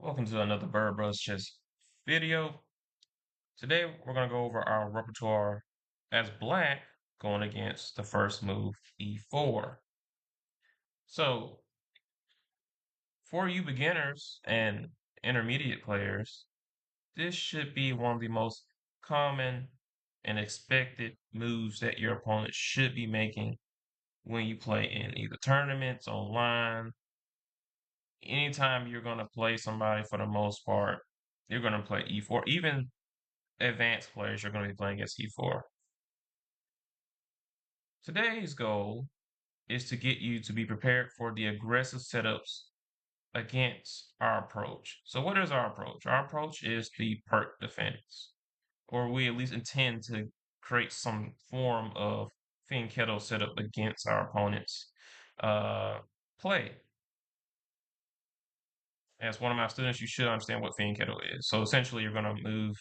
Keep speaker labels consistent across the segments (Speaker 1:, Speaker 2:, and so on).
Speaker 1: Welcome to another Bird Bros Chess video. Today we're going to go over our repertoire as black going against the first move, e4. So for you beginners and intermediate players, this should be one of the most common and expected moves that your opponent should be making when you play in either tournaments, online. Anytime you're going to play somebody, for the most part, you're going to play e4. Even advanced players you're going to be playing against e4. Today's goal is to get you to be prepared for the aggressive setups against our approach. So what is our approach? Our approach is the Pirc Defense, or we at least intend to create some form of fianchetto setup against our opponent's play. As one of my students, you should understand what fianchetto is. So essentially, you're going to move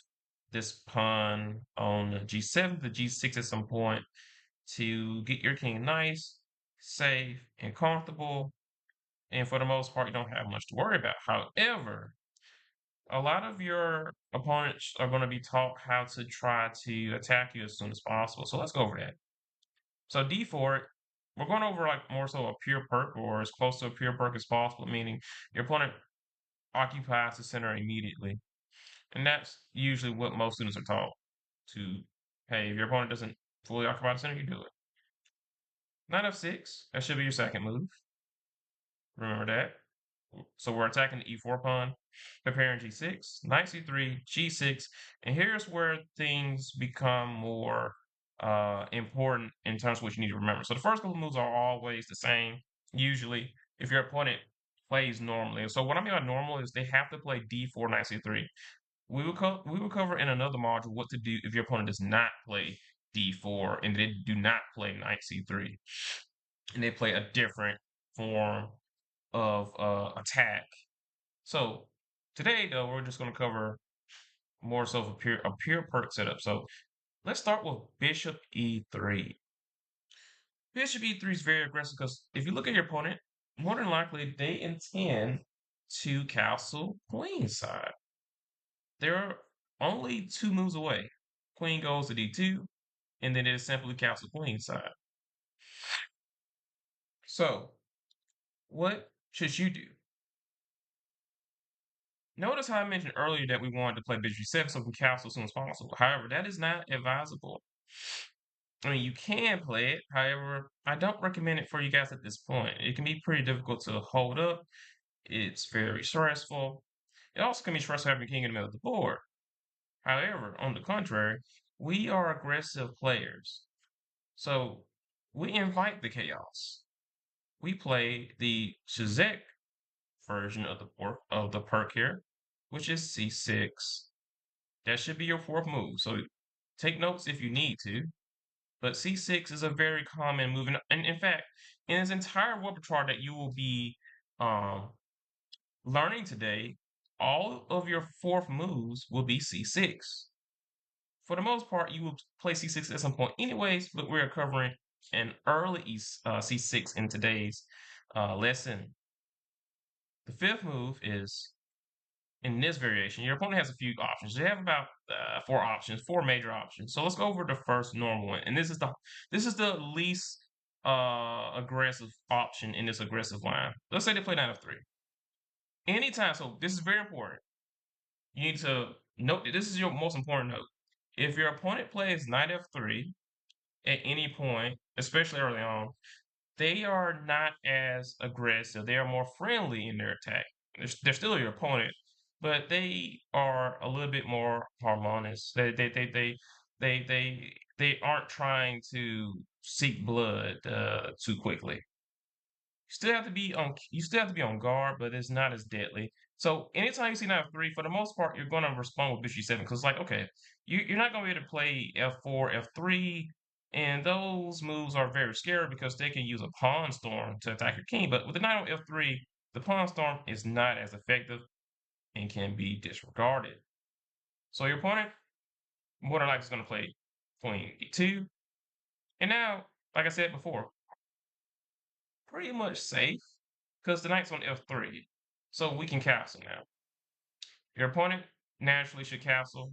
Speaker 1: this pawn on g7 to g6 at some point to get your king nice, safe, and comfortable. And for the most part, you don't have much to worry about. However, a lot of your opponents are going to be taught how to try to attack you as soon as possible. So let's go over that. So d4, we're going over like more so a pure Pirc, or as close to a pure Pirc as possible, meaning your opponent occupies the center immediately. And that's usually what most students are taught to, hey, if your opponent doesn't fully occupy the center, you do it. Knight f6, that should be your second move. Remember that. So we're attacking the e4 pawn, preparing g6, knight c3, g6, and here's where things become more important in terms of what you need to remember. So the first couple moves are always the same, usually, if your opponent plays normally. So what I mean by normal is they have to play d4, knight c3. We will cover in another module what to do if your opponent does not play d4 and they do not play knight c3, and they play a different form of attack. So today, though, we're just going to cover more so of a pure Pirc setup. So let's start with bishop e3. Bishop e3 is very aggressive because if you look at your opponent, more than likely they intend to castle queenside. They're only two moves away. Queen goes to d2, and then it is simply castle queenside. So what should you do? Notice how I mentioned earlier that we wanted to play bishop g7 so we can castle as soon as possible. However, that is not advisable. I mean, you can play it. However, I don't recommend it for you guys at this point. It can be pretty difficult to hold up. It's very stressful. It also can be stressful having a king in the middle of the board. However, on the contrary, we are aggressive players. So we invite the chaos. We play the Czech version of the Pirc here, which is c6. That should be your fourth move. So take notes if you need to. But c6 is a very common move. And in fact, in this entire repertoire that you will be um, learning today, all of your fourth moves will be c6. For the most part, you will play c6 at some point anyways, but we're covering an early c6 in today's lesson. The fifth move is, in this variation, your opponent has a few options. They have about four major options. So let's go over the first normal one. And this is the least aggressive option in this aggressive line. Let's say they play knight f3. Anytime, so this is very important. You need to note that this is your most important note. If your opponent plays knight f3 at any point, especially early on, they are not as aggressive. They are more friendly in their attack. They're still your opponent, but they are a little bit more harmonious. They aren't trying to seek blood too quickly. You still have to be on guard, but it's not as deadly. So anytime you see knight f3, for the most part, you're going to respond with bishop g7 because, like, okay, you're not going to be able to play f4, f3, and those moves are very scary because they can use a pawn storm to attack your king. But with the knight on f3, the pawn storm is not as effective and can be disregarded. So your opponent, more than likely, is going to play queen e2. And now, like I said before, pretty much safe because the knight's on f3. So we can castle now. Your opponent naturally should castle.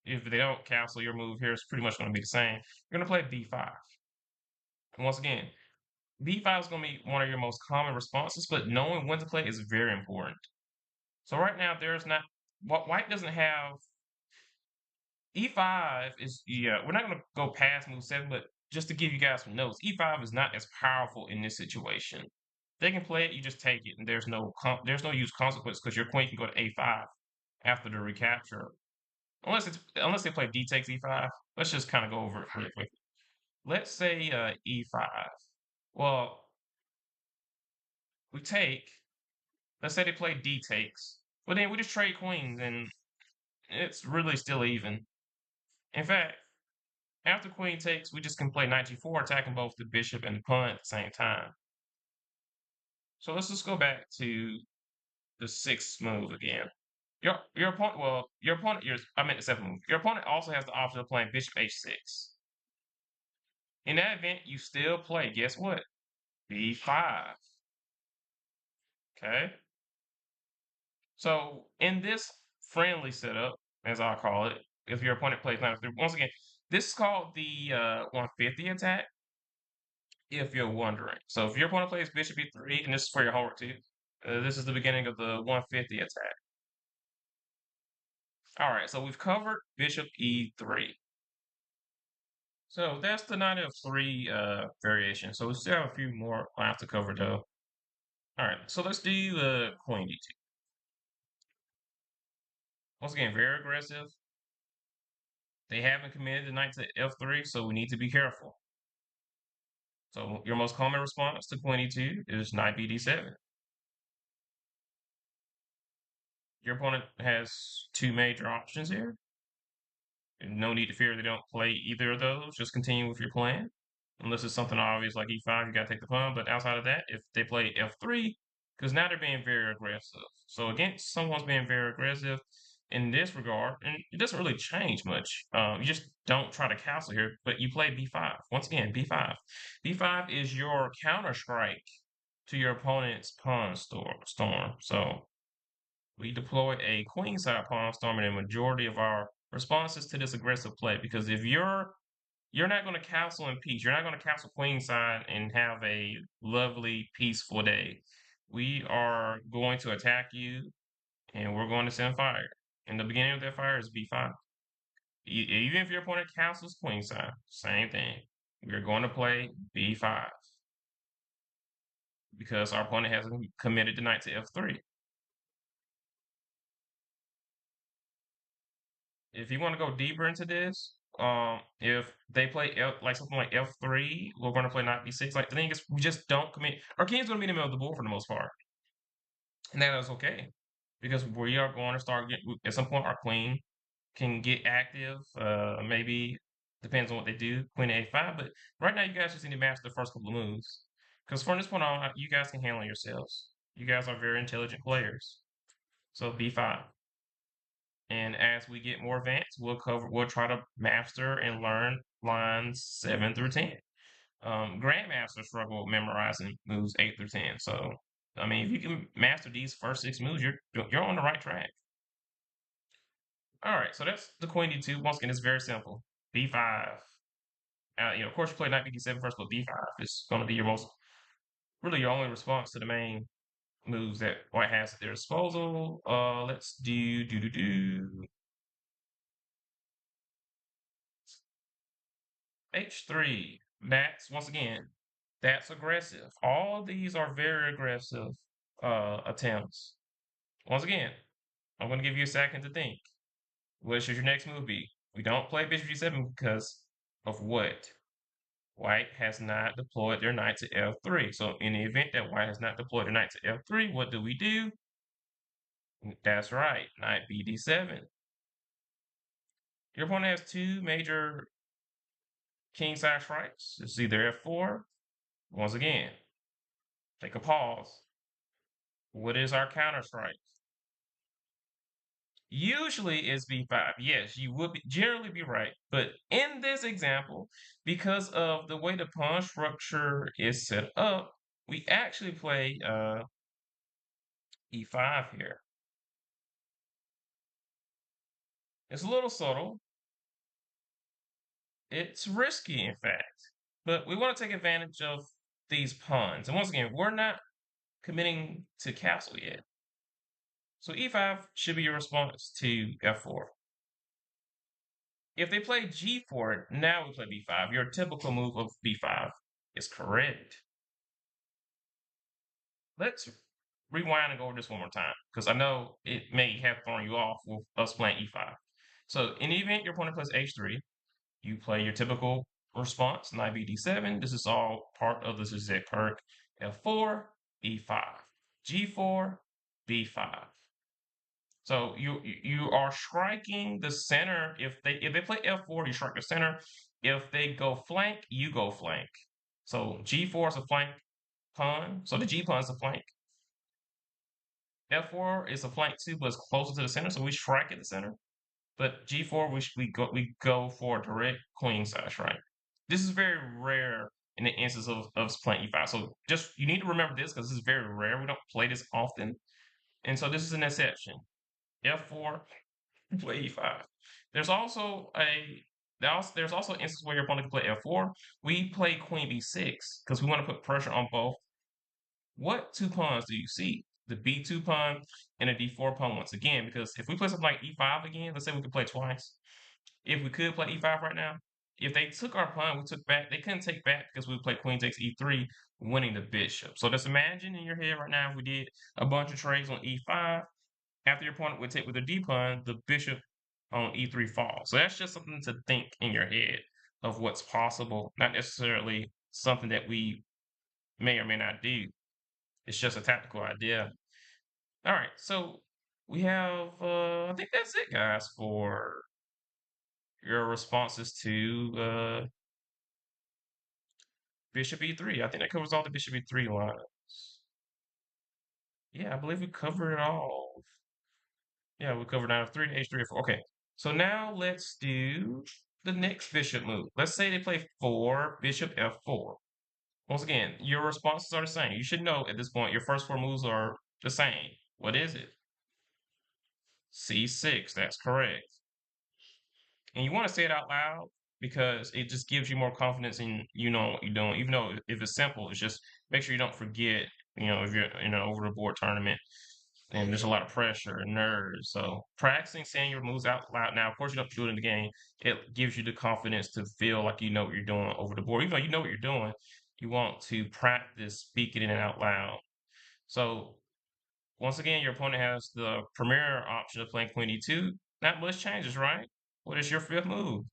Speaker 1: If they don't castle, your move here is pretty much going to be the same. You're going to play b5. And once again, b5 is going to be one of your most common responses, but knowing when to play is very important. So right now, there's not, white doesn't have, e5 is, yeah, we're not going to go past move 7, but just to give you guys some notes, e5 is not as powerful in this situation. They can play it, you just take it, and there's no use consequence because your queen can go to a5 after the recapture. Unless they play d takes e5. Let's just kind of go over it really quick. Let's say e5. Well, we take. Let's say they play d takes, but then we just trade queens, and it's really still even. In fact, after queen takes, we just can play knight g4, attacking both the bishop and the pawn at the same time. So let's just go back to the sixth move again. Your opponent, well, your opponent, I meant the seventh move. Your opponent also has the option of playing bishop h6. In that event, you still play, guess what? b5. Okay. So in this friendly setup, as I call it, if your opponent plays knight f3, once again, this is called the 150 attack, if you're wondering. So if your opponent plays bishop e3, and this is for your homework too, this is the beginning of the 150 attack. All right, so we've covered bishop e3. So that's the knight f3 variation. So we still have a few more lines to cover though. All right, so let's do queen d2. Once again, very aggressive. They haven't committed the knight to f3, so we need to be careful. So your most common response to queen e2 is knight bd7. Your opponent has two major options here. No need to fear they don't play either of those. Just continue with your plan. Unless it's something obvious like e5, you got to take the pawn. But outside of that, if they play f3, because now they're being very aggressive. So against someone's being very aggressive in this regard, and it doesn't really change much. You just don't try to castle here, but you play b5. Once again, b5. b5 is your counter strike to your opponent's pawn storm. So we deploy a queenside pawn storm in a majority of our responses to this aggressive play, because if you're not going to castle in peace. You're not going to castle queenside and have a lovely, peaceful day. We are going to attack you, and we're going to send fire. And the beginning of that fire is b5. Even if your opponent castles queenside, same thing. We're going to play b5 because our opponent hasn't committed the knight to f3. If you want to go deeper into this, if they play like something like f3, we're going to play knight b6. Like the thing is, we just don't commit. Our king's going to be in the middle of the board for the most part, and that is okay because we are going to start getting at some point. Our queen can get active. Maybe depends on what they do. Queen to a5, but right now you guys just need to master the first couple of moves because from this point on, you guys can handle yourselves. You guys are very intelligent players. So b5. And as we get more advanced, we'll try to master and learn lines 7 through 10. Grandmasters struggle with memorizing moves 8 through 10. So, I mean, if you can master these first 6 moves, you're on the right track. All right, so that's the queen d2. Once again, it's very simple. b5. Of course, you play knight bd7 first, but b5 is going to be really your only response to the main moves that white has at their disposal. Let's do h3. That's once again, that's aggressive. All these are very aggressive attempts. Once again, I'm going to give you a second to think. What should your next move be? We don't play bishop g7 because of what? White has not deployed their knight to f3. So in the event that white has not deployed their knight to f3, what do? That's right, knight bd7. Your opponent has two major kingside strikes. It's either f4. Once again, take a pause. What is our counter strike? Usually it's b5. Yes, you would generally be right. But in this example, because of the way the pawn structure is set up, we actually play e5 here. It's a little subtle. It's risky, in fact, but we want to take advantage of these pawns. And once again, we're not committing to castle yet. So e5 should be your response to f4. If they play g4, now we play b5. Your typical move of b5 is correct. Let's rewind and go over this one more time, because I know it may have thrown you off with us playing e5. So in the event your opponent plays h3, you play your typical response, knight b d7. This is all part of this is Pirc. f4, e5, g4, b5. So you are striking the center. If they play f4, you strike the center. If they go flank, you go flank. So g4 is a flank pawn. So the g pawn is a flank. f4 is a flank too, but it's closer to the center, so we strike at the center. But g4, we go for a direct queenside strike. This is very rare in the instance of us playing e5. So just you need to remember this because this is very rare. We don't play this often, and so this is an exception. f4, play e5. There's also a there's also an instance where your opponent can play f4. We play queen b6 because we want to put pressure on both. What two pawns do you see? The b2 pawn and a d4 pawn once again, because if we play something like e5 again, let's say we could play twice. If we could play e5 right now, if they took our pawn, we took back, they couldn't take back because we would play queen takes e3, winning the bishop. So just imagine in your head right now, if we did a bunch of trades on e5, after your opponent would take with the d pawn, the bishop on e3 falls. So that's just something to think in your head of what's possible, not necessarily something that we may or may not do. It's just a tactical idea. All right, so we have, I think that's it, guys, for your responses to bishop e3. I think that covers all the bishop e3 lines. Yeah, I believe we covered it all. Yeah, we covered knight f3 to h3 f4. Okay, so now let's do the next bishop move. Let's say they play 4, bishop f4. Once again, your responses are the same. You should know at this point your first 4 moves are the same. What is it? c6, that's correct. And you want to say it out loud because it just gives you more confidence in you know what you're doing. Even though if it's simple, it's just make sure you don't forget. You know, if you're in an over the board tournament and there's a lot of pressure and nerves. So practicing saying your moves out loud. Now, of course, you don't do it in the game. It gives you the confidence to feel like you know what you're doing over the board. Even though you know what you're doing, you want to practice speaking it out loud. So once again, your opponent has the premier option of playing queen e2. Not much changes, right? What is your fifth move?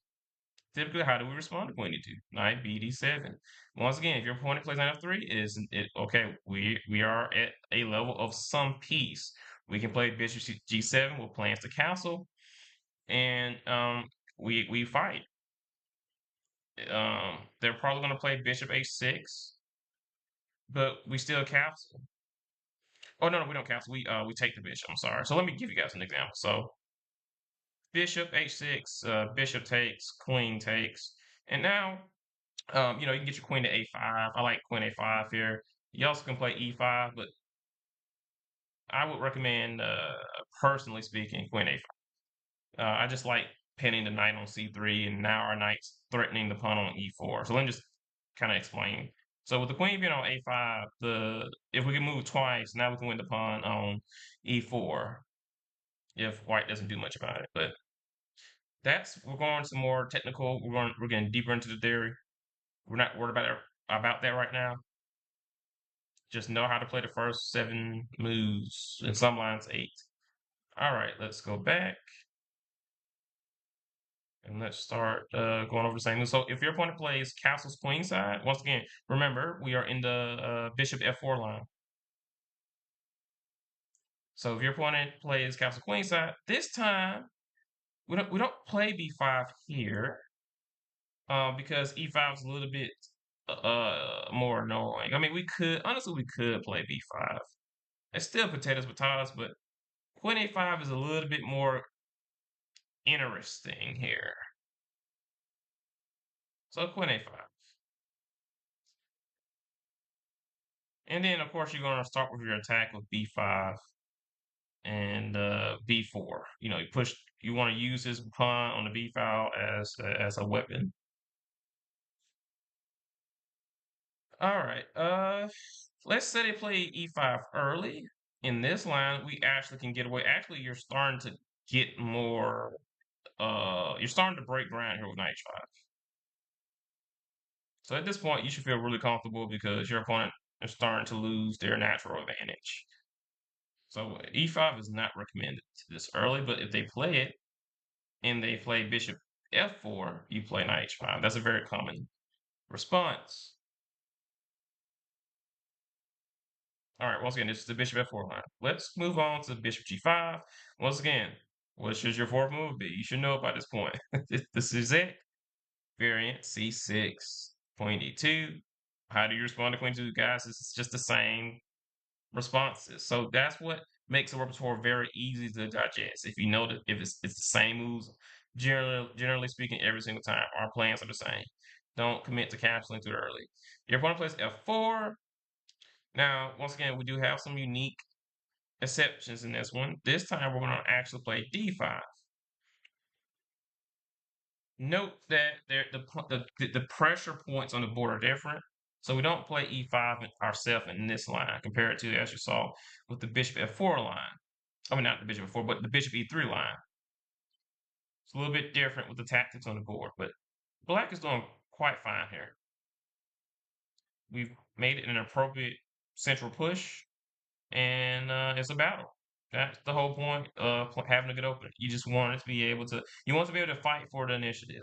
Speaker 1: Typically, how do we respond to queen e2? Knight b d7. Once again, if your opponent plays knight f3, is it okay? We are at a level of some peace. We can play bishop g7 with plans to castle, and we fight. They're probably going to play bishop h6, but we still castle. Oh no, we don't castle. We take the bishop. I'm sorry. So let me give you guys an example. So bishop h6, bishop takes, queen takes, and now you know, you can get your queen to a5. I like queen a5 here. You also can play e5, but I would recommend, personally speaking, queen a5. I just like pinning the knight on c3, and now our knight's threatening the pawn on e4. So let me just kind of explain. So with the queen being on a5, if we can move twice, now we can win the pawn on e4 if white doesn't do much about it. But we're going to more technical. We're getting deeper into the theory. We're not worried about that right now. Just know how to play the first 7 moves, in some lines 8. All right, let's go back. And let's start going over the same move. So if your opponent plays castles queenside, once again, remember, we are in the bishop f4 line. So if your opponent plays castle queenside, this time we don't play b5 here because e5 is a little bit more annoying. I mean, honestly, we could play b5. It's still potatoes, but queen a5 is a little bit more interesting here. So queen a5. And then, of course, you're going to start with your attack with b5. And b4. You want to use this pawn on the b file as a weapon. All right. Let's say they play e5 early. In this line, we actually can get away. Actually, you're starting to get more. You're starting to break ground here with knight h5. So at this point, you should feel really comfortable because your opponent is starting to lose their natural advantage. So e5 is not recommended this early, but if they play it and they play bishop f4, you play knight h5. That's a very common response. All right, once again, this is the bishop f4 line. Let's move on to bishop g5. Once again, what should your fourth move be? You should know by this point. This is it. Variant c6, queen d2. How do you respond to queen d2, guys? It's just the same responses. So that's what makes a repertoire very easy to digest. If you know that if it's the same moves, generally speaking, every single time, our plans are the same. Don't commit to canceling too early. Your opponent plays f4. Now, once again, we do have some unique exceptions in this one. This time, we're going to actually play d5. Note that the pressure points on the board are different. So we don't play e5 ourselves in this line compared to, as you saw, with the bishop f4 line. I mean, not the bishop f4, but the bishop e3 line. It's a little bit different with the tactics on the board, but black is doing quite fine here. We've made it an appropriate central push, and it's a battle. That's the whole point of having a good opener. You just want it to be able to, you want to be able to fight for the initiative.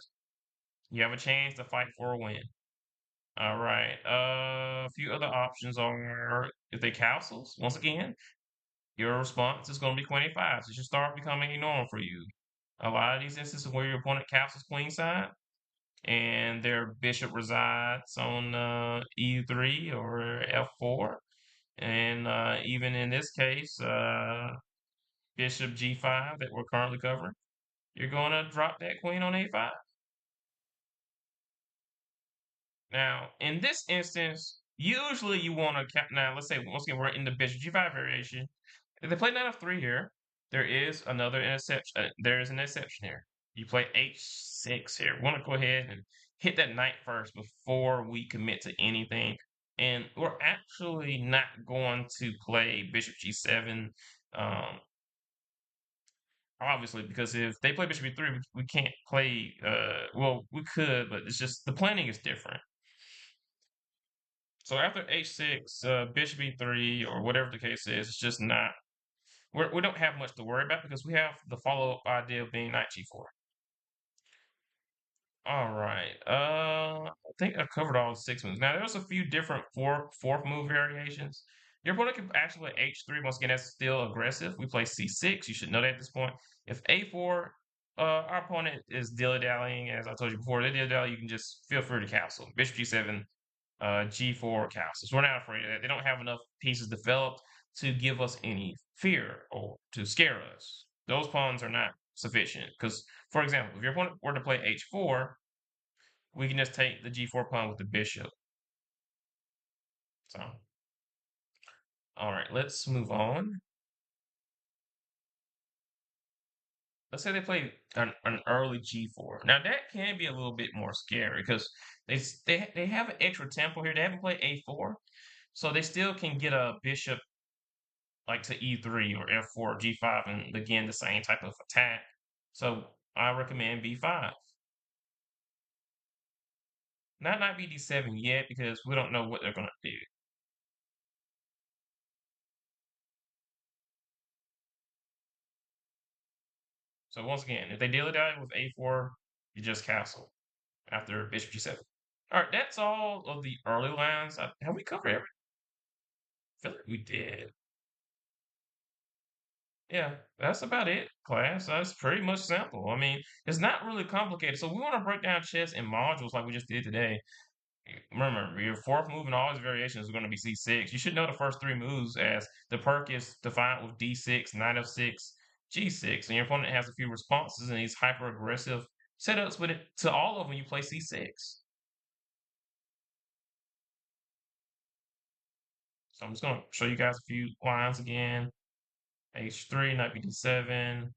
Speaker 1: You have a chance to fight for a win. All right. A few other options are if they castles. Once again, your response is going to be queen a5. It should start becoming a norm for you. A lot of these instances where your opponent castles queenside and their bishop resides on e3 or f4, and even in this case, bishop g5 that we're currently covering, you're going to drop that queen on a5. Now, in this instance, usually you want to now. Let's say once again we're in the bishop g5 variation. If they play knight f3 here, there is another interception. There is an exception here. You play h6 here. We want to go ahead and hit that knight first before we commit to anything. And we're actually not going to play bishop g7. Um, Obviously, because if they play bishop e3, we can't play. Well, we could, but it's just the planning is different. So after h6, bishop e3, or whatever the case is, it's just not. We don't have much to worry about because we have the follow-up idea of being knight g4. All right. I think I covered all 6 moves. Now there's a few different fourth move variations. Your opponent can actually play h3. Once again, that's still aggressive. We play c6. You should know that at this point. If a4, our opponent is dilly-dallying, as I told you before. They dilly-dally, you can just feel free to castle. Bishop g7, g4 castles. We're not afraid of that. They don't have enough pieces developed to give us any fear or to scare us. Those pawns are not sufficient. Because, for example, if your opponent were to play h4, we can just take the g4 pawn with the bishop. So, all right, let's move on. Let's say they play an early g4. Now that can be a little bit more scary because they have an extra tempo here. They haven't played a4, so they still can get a bishop like to e3 or f4 or g5 and begin the same type of attack. So I recommend b5. Not knight bd7 yet because we don't know what they're going to do. So once again, if they deal it out with a4, you just castle after bishop g7. All right, that's all of the early lines. Have we covered everything? I feel like we did. Yeah, that's about it, class. That's pretty much simple. I mean, it's not really complicated. So we want to break down chess in modules like we just did today. Remember, your fourth move in all its variations is going to be c6. You should know the first 3 moves as the Pirc is defined with d6, knight f6, g6, and your opponent has a few responses and these hyper aggressive setups. But to all of them, you play c6. So I'm just going to show you guys a few lines again. H3, knight b7.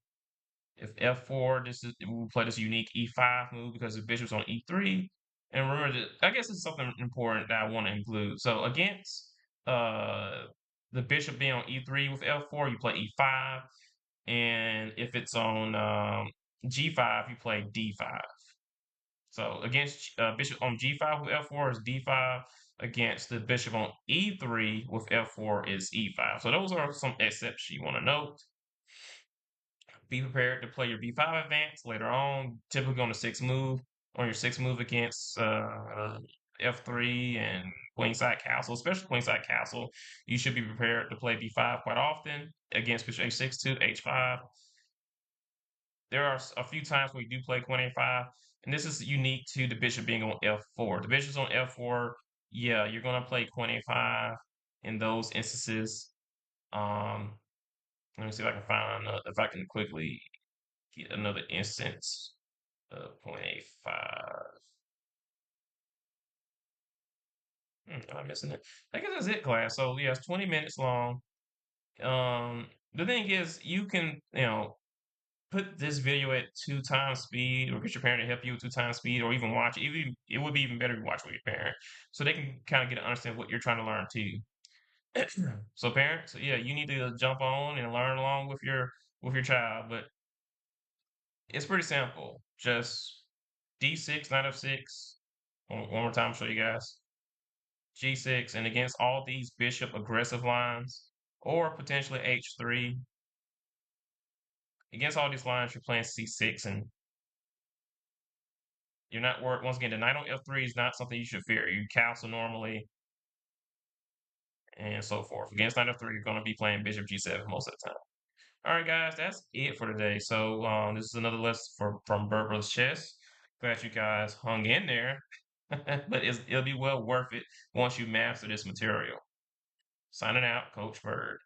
Speaker 1: If f4, we'll play this unique e5 move because the bishop's on e3. And remember that I guess it's something important that I want to include. So against the bishop being on e3 with f4, you play e5, and if it's on g5, you play d5. So against bishop on g5 with f4 is d5. Against the bishop on e3 with f4 is e5. So those are some exceptions you want to note. Be prepared to play your b5 advance later on, typically on the sixth move, on your sixth move against f3 and queenside castle, especially queenside castle. You should be prepared to play b5 quite often against bishop h6 to h5. There are a few times where you do play queen a5, and this is unique to the bishop being on f4. The bishop's on f4, yeah, you're going to play queen a5 in those instances. Let me see if I can find if I can quickly get another instance of 0.85. Am I missing it? I guess that's it, class. So yeah, it's 20 minutes long. The thing is, you can, put this video at 2 times speed, or get your parent to help you with 2 times speed, or even watch it. It would be even better to watch with your parent, so they can kind of get to understand what you're trying to learn too. So parents, yeah, you need to jump on and learn along with your child, but it's pretty simple. Just D6, knight f6. One more time, show you guys. G6, and against all these bishop aggressive lines, or potentially H3. Against all these lines, you're playing C6, and you're not worried. Once again, the knight on F3 is not something you should fear. You castle normally, and so forth. Against knight F3, you're going to be playing bishop G7 most of the time. All right, guys, that's it for today. So this is another lesson from Bird Brothers Chess. Glad you guys hung in there, but it'll be well worth it once you master this material. Signing out, Coach Bird.